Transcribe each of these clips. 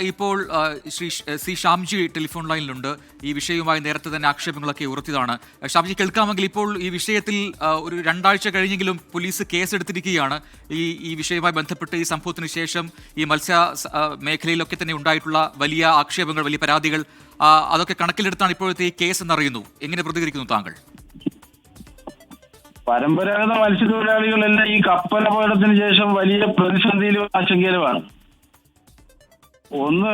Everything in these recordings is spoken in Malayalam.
ഇപ്പോൾ ശ്രീ സി ഷാംജി ടെലിഫോൺ ലൈനിലുണ്ട്. ഈ വിഷയവുമായി നേരത്തെ തന്നെ ആക്ഷേപങ്ങളൊക്കെ ഉയർത്തിയതാണ്. ഷാംജി, കേൾക്കാമെങ്കിൽ ഇപ്പോൾ ഈ വിഷയത്തിൽ ഒരു 2 ആഴ്ച കഴിഞ്ഞെങ്കിലും പോലീസ് കേസെടുത്തിരിക്കുകയാണ്. ഈ വിഷയവുമായി ബന്ധപ്പെട്ട് ഈ സംഭവത്തിന് ശേഷം ഈ മത്സ്യ മേഖലയിലൊക്കെ തന്നെ ഉണ്ടായിട്ടുള്ള വലിയ ആക്ഷേപങ്ങൾ, വലിയ പരാതികൾ, അതൊക്കെ കണക്കിലെടുത്താണ് ഇപ്പോഴത്തെ ഈ കേസ് എന്നറിയുന്നു. എങ്ങനെ പ്രതികരിക്കുന്നു താങ്കൾ? പരമ്പരാഗത മത്സ്യത്തൊഴിലാളികളെല്ലാം ഈ കപ്പൽ അപകടത്തിന് ശേഷം വലിയ പ്രതിസന്ധിയിലും ആശങ്കയിലുമാണ്. ഒന്ന്,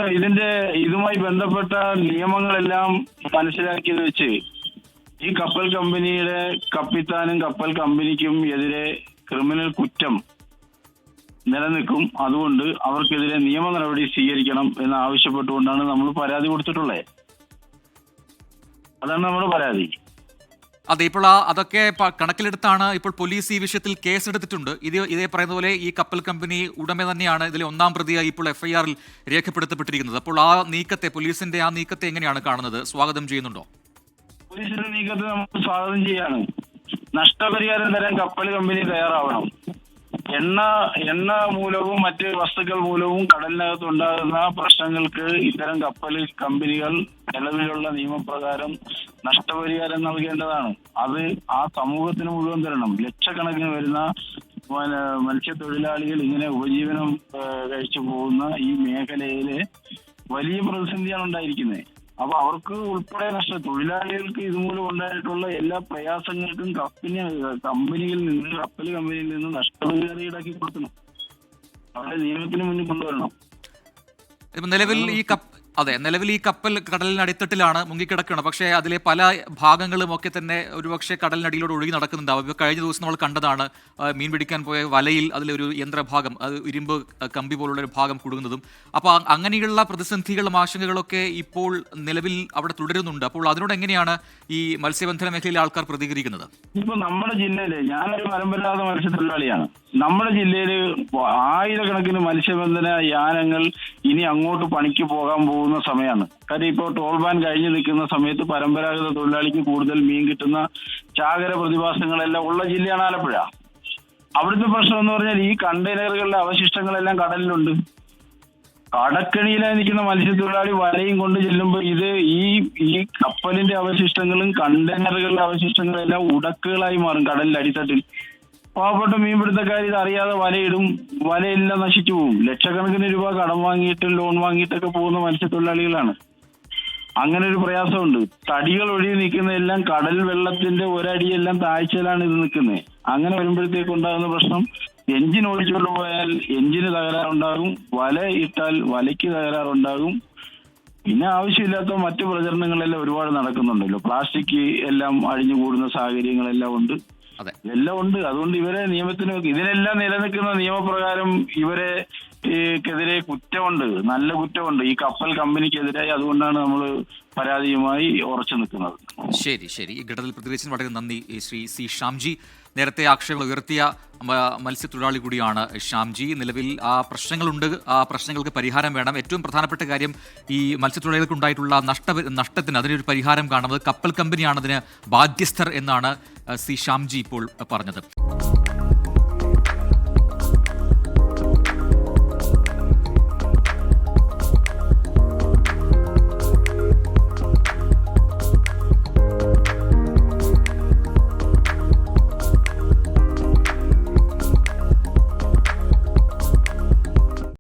ഇതുമായി ബന്ധപ്പെട്ട നിയമങ്ങളെല്ലാം മനസ്സിലാക്കിയത് വെച്ച് ഈ കപ്പൽ കമ്പനിയുടെ കപ്പിത്താനും കപ്പൽ കമ്പനിക്കും എതിരെ ക്രിമിനൽ കുറ്റം നിലനിൽക്കും. അതുകൊണ്ട് അവർക്കെതിരെ നിയമ നടപടി സ്വീകരിക്കണം എന്ന് ആവശ്യപ്പെട്ടുകൊണ്ടാണ് നമ്മൾ പരാതി കൊടുത്തിട്ടുള്ളത്. അതാണ് നമ്മുടെ പരാതി. അതെ, ഇപ്പോൾ അതൊക്കെ കണക്കിലെടുത്താണ് ഇപ്പോൾ പോലീസ് ഈ വിഷയത്തിൽ കേസെടുത്തിട്ടുണ്ട്. ഇതേ പറയുന്ന പോലെ ഈ കപ്പൽ കമ്പനി ഉടമ തന്നെയാണ് ഇതിലെ 1-ാം പ്രതിയായി ഇപ്പോൾ FIR-ൽ രേഖപ്പെടുത്തപ്പെട്ടിരിക്കുന്നത്. അപ്പോൾ പോലീസിന്റെ ആ നീക്കത്തെ എങ്ങനെയാണ് കാണുന്നത്? സ്വാഗതം ചെയ്യുന്നുണ്ടോ? പോലീസിന്റെ നീക്കത്തെ നമ്മൾ സ്വാഗതം ചെയ്യാണ്. നഷ്ടപരിഹാരം തരാൻ കപ്പൽ കമ്പനി തയ്യാറാവണം. എണ്ണ മൂലവും മറ്റ് വസ്തുക്കൾ മൂലവും കടലിനകത്ത് ഉണ്ടാകുന്ന പ്രശ്നങ്ങൾക്ക് ഇത്തരം കപ്പൽ കമ്പനികൾ നിലവിലുള്ള നിയമപ്രകാരം നഷ്ടപരിഹാരം നൽകേണ്ടതാണ്. അത് ആ സമൂഹത്തിന് മുഴുവൻ തരണം. ലക്ഷക്കണക്കിന് വരുന്ന മത്സ്യത്തൊഴിലാളികൾ ഇങ്ങനെ ഉപജീവനം കഴിച്ചു പോകുന്ന ഈ മേഖലയില് വലിയ പ്രതിസന്ധിയാണ് ഉണ്ടായിരിക്കുന്നത്. അപ്പൊ അവർക്ക് ഉൾപ്പെടെ തൊഴിലാളികൾക്ക് ഇതുമൂലം ഉണ്ടായിട്ടുള്ള എല്ലാ പ്രയാസങ്ങൾക്കും കപ്പൽ കമ്പനിയിൽ നിന്ന് നഷ്ടപരിഹാരം ഈടാക്കി കൊടുക്കണം. അവരെ നിയമത്തിന് മുന്നിൽ കൊണ്ടുവരണം. നിലവിൽ ഈ കപ്പൽ കടലിനടിത്തട്ടിലാണ്, മുങ്ങിക്കിടക്കണം. പക്ഷേ അതിലെ പല ഭാഗങ്ങളും ഒക്കെ തന്നെ ഒരുപക്ഷെ കടലിനടിയിലൂടെ ഒഴുകി നടക്കുന്നുണ്ടാവും. ഇപ്പോൾ കഴിഞ്ഞ ദിവസം നമ്മൾ കണ്ടതാണ് മീൻ പിടിക്കാൻ പോയ വലയിൽ അതിലൊരു യന്ത്രഭാഗം, അത് ഇരുമ്പ് കമ്പി പോലുള്ള ഒരു ഭാഗം കുടുങ്ങുന്നതും. അപ്പോൾ അങ്ങനെയുള്ള പ്രതിസന്ധികളും ആശങ്കകളൊക്കെ ഇപ്പോൾ നിലവിൽ അവിടെ തുടരുന്നുണ്ട്. അപ്പോൾ അതിനോട് എങ്ങനെയാണ് ഈ മത്സ്യബന്ധന മേഖലയിലെ ആൾക്കാർ പ്രതികരിക്കുന്നത്? ഇപ്പൊ നമ്മുടെ ജില്ലയില്, ഞാനൊരു പരമ്പരാഗത മത്സ്യത്തൊഴിലാളിയാണ്. നമ്മുടെ ജില്ലയില് ആയിരക്കണക്കിന് മത്സ്യബന്ധന യാനങ്ങൾ ഇനി അങ്ങോട്ട് പണിക്ക് പോകാൻ പോകുന്ന സമയമാണ്. കാര്യം ഇപ്പോൾ ടോൾ ബാൻ കഴിഞ്ഞ് നിൽക്കുന്ന സമയത്ത് പരമ്പരാഗത തൊഴിലാളിക്ക് കൂടുതൽ മീൻ കിട്ടുന്ന ചാകര പ്രതിഭാസങ്ങളെല്ലാം ഉള്ള ജില്ലയാണ് ആലപ്പുഴ. അവിടുത്തെ പ്രശ്നം എന്ന് പറഞ്ഞാൽ ഈ കണ്ടെയ്നറുകളുടെ അവശിഷ്ടങ്ങളെല്ലാം കടലിലുണ്ട്. കടക്കണിയിലായി നിൽക്കുന്ന മത്സ്യത്തൊഴിലാളി വലയും കൊണ്ട് ചെല്ലുമ്പോൾ ഈ കപ്പലിന്റെ അവശിഷ്ടങ്ങളും കണ്ടെയ്നറുകളുടെ അവശിഷ്ടങ്ങളും എല്ലാം ഉടക്കുകളായി മാറും കടലിന്റെ അടിത്തട്ടിൽ. പാവപ്പെട്ട മീൻപിടുത്തക്കാർ ഇത് അറിയാതെ വലയിടും, വലയെല്ലാം നശിച്ചു പോകും. ലക്ഷക്കണക്കിന് രൂപ കടം വാങ്ങിയിട്ടും ലോൺ വാങ്ങിയിട്ടൊക്കെ പോകുന്ന മത്സ്യത്തൊഴിലാളികളാണ്. അങ്ങനെ ഒരു പ്രയാസമുണ്ട്. തടികൾ ഒഴുകി നിൽക്കുന്നതെല്ലാം കടൽ വെള്ളത്തിന്റെ ഒരടിയെല്ലാം താഴ്ചയിലാണ് ഇത് നിൽക്കുന്നത്. അങ്ങനെ വരുമ്പോഴത്തേക്ക് ഉണ്ടാകുന്ന പ്രശ്നം, എഞ്ചിൻ ഓടിച്ചുകൊണ്ട് പോയാൽ എഞ്ചിന് തകരാറുണ്ടാകും, വല ഇട്ടാൽ വലയ്ക്ക് തകരാറുണ്ടാകും. പിന്നെ ആവശ്യമില്ലാത്ത മറ്റു പ്രചരണങ്ങളെല്ലാം ഒരുപാട് നടക്കുന്നുണ്ടല്ലോ. പ്ലാസ്റ്റിക് എല്ലാം അഴിഞ്ഞു കൂടുന്ന സാഹചര്യങ്ങളെല്ലാം ഉണ്ട്, എല്ലാം ഉണ്ട്. അതുകൊണ്ട് ഇവരെ നിയമത്തിന് ഇതിനെല്ലാം നിലനിൽക്കുന്ന നിയമപ്രകാരം ഇവരെക്കെതിരെ കുറ്റമുണ്ട്, നല്ല കുറ്റമുണ്ട് ഈ കപ്പൽ കമ്പനിക്കെതിരായി. അതുകൊണ്ടാണ് നമ്മൾ പരാതിയുമായി ഉറച്ചു നിൽക്കുന്നത്. ശരി. ഈ ഘട്ടത്തിൽ പ്രതികരിച്ചതിന് വളരെ നന്ദി ശ്രീ സി ഷാംജി. നേരത്തെ ആക്ഷേപങ്ങൾ ഉയർത്തിയ മത്സ്യത്തൊഴിലാളി കൂടിയാണ് ഷാംജി. നിലവിൽ ആ പ്രശ്നങ്ങളുണ്ട്, ആ പ്രശ്നങ്ങൾക്ക് പരിഹാരം വേണം. ഏറ്റവും പ്രധാനപ്പെട്ട കാര്യം ഈ മത്സ്യത്തൊഴിലാളികൾക്ക് ഉണ്ടായിട്ടുള്ള നഷ്ടത്തിന് അതിനൊരു പരിഹാരം കാണുന്നത് കപ്പൽ കമ്പനിയാണ് അതിന് ബാധ്യസ്ഥർ എന്നാണ് സി ഷാംജി ഇപ്പോൾ പറഞ്ഞത്.